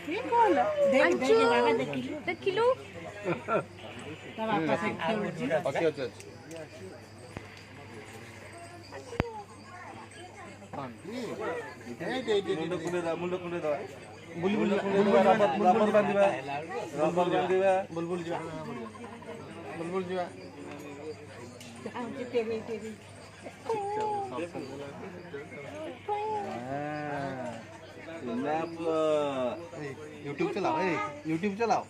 ये कौन देख देख बाबा देखिलु देखिलु ता बापा से खेलुची अच्छी मुंड कुंडे बुलबुल बांधिबा बुलबुल जीवा आंटी तेरी तेरी यूट्यूब चलाओ यूट्यूब चलाओ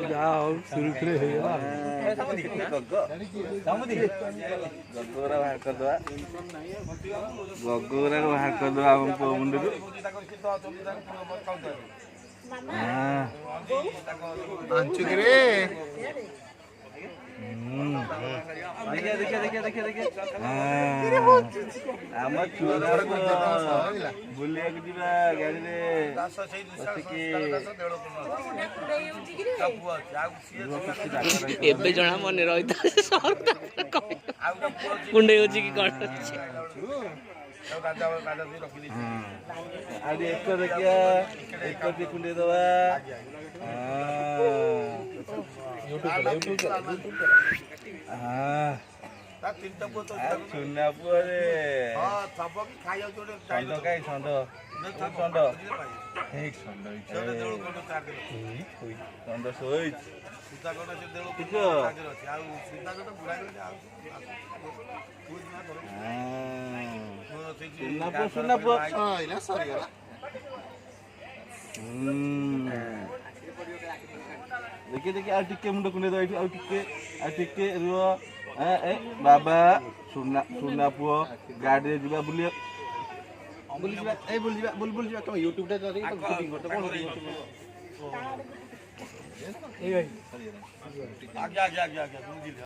जाओ शुरू करे गगोरा बाहर कर दवा मुंड अंचुकरे देखिए आम छुआ बुलिया जीवा गाड़ी एबे जना मन रही कुंडे होची कि कौन एक देखिया एक कुंडे दवा चुना पुअरे षंड कहीं षंड षंड शोई देखिए आ टिके मुंड कुंडे दो टिके रुह बाबा सुना पुओ गाड़ी जीवा बुलिया बुलबुल जीवा तुम यूट्यूब रे शूटिंग करते कोन यूट्यूब ए भाई आगे